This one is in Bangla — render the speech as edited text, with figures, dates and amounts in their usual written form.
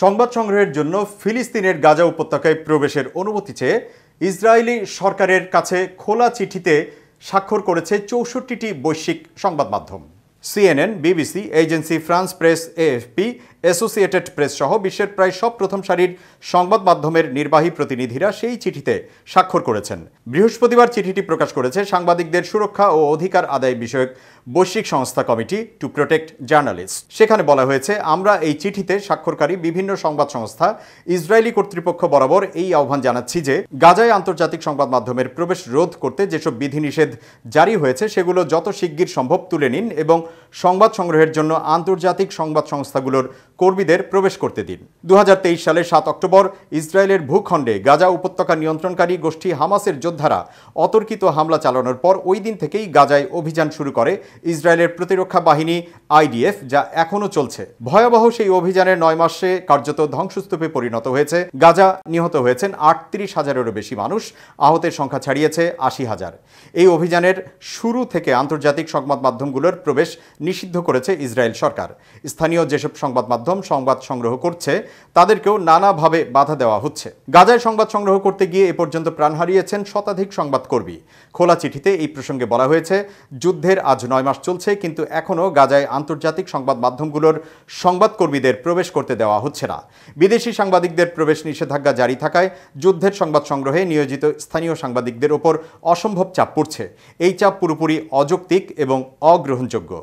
সংবাদ সংগ্রহের জন্য ফিলিস্তিনের গাজা উপত্যকায় প্রবেশের অনুমতি চেয়ে ইসরায়েলি সরকারের কাছে খোলা চিঠিতে স্বাক্ষর করেছে ৬৪টি বৈশ্বিক সংবাদ মাধ্যম। CNN, BBC, agency France press, AFP, associated press সহ বিশ্বের প্রায় সব প্রথম সারির সংবাদ মাধ্যমের নির্বাহী প্রতিনিধিরা সেই চিঠিতে স্বাক্ষর করেছেন। বৃহস্পতিবার চিঠিটি প্রকাশ করেছে সাংবাদিকদের সুরক্ষা ও অধিকার আদায় বিষয়ক বৈশ্বিক সংস্থা কমিটি টু প্রোটেক্ট জার্নালিস্ট। সেখানে বলা হয়েছে, আমরা এই চিঠিতে স্বাক্ষরকারী বিভিন্ন সংবাদ সংস্থা ইসরায়েলি কর্তৃপক্ষ বরাবর এই আহ্বান জানাচ্ছি যে গাজায় আন্তর্জাতিক সংবাদ মাধ্যমের প্রবেশ রোধ করতে যেসব বিধিনিষেধ জারি হয়েছে সেগুলো যত শিগগির সম্ভব তুলে নিন এবং সংবাদ সংগ্রহের জন্য আন্তর্জাতিক সংবাদ সংস্থাগুলোর কর্মীদের প্রবেশ করতে দিন। ২০২৩ সালের ৭ অক্টোবর ইসরায়েলের ভূখণ্ডে গাজা উপত্যকা নিয়ন্ত্রণকারী গোষ্ঠী হামাসের যোদ্ধারা অতর্কিত হামলা চালানোর পর ওই দিন থেকেই গাজায় অভিযান শুরু করে ইসরায়েলের প্রতিরক্ষা বাহিনী আইডিএফ, যা এখনও চলছে। ভয়াবহ সেই অভিযানের ৯ মাসে কার্যত ধ্বংসস্তূপে পরিণত হয়েছে গাজা। নিহত হয়েছেন ৩৮,০০০-এরও বেশি মানুষ, আহতের সংখ্যা ছাড়িয়েছে ৮০,০০০। এই অভিযানের শুরু থেকে আন্তর্জাতিক সংবাদ মাধ্যমগুলোর প্রবেশ নিষিদ্ধ করেছে ইসরায়েল সরকার। স্থানীয় যেসব সংবাদ মাধ্যম সংবাদ সংগ্রহ করছে তাদেরকেও নানাভাবে বাধা দেওয়া হচ্ছে। গাজায় সংবাদ সংগ্রহ করতে গিয়ে এ পর্যন্ত প্রাণ হারিয়েছেন শতাধিক সংবাদকর্মী। খোলা চিঠিতে এই প্রসঙ্গে বলা হয়েছে, যুদ্ধের আজ ৯ মাস চলছে, কিন্তু এখনও গাজায় আন্তর্জাতিক সংবাদ মাধ্যমগুলোর সংবাদকর্মীদের প্রবেশ করতে দেওয়া হচ্ছে না। বিদেশি সাংবাদিকদের প্রবেশ নিষেধাজ্ঞা জারি থাকায় যুদ্ধের সংবাদ সংগ্রহে নিয়োজিত স্থানীয় সাংবাদিকদের ওপর অসম্ভব চাপ পড়ছে। এই চাপ পুরোপুরি অযৌক্তিক এবং অগ্রহণযোগ্য।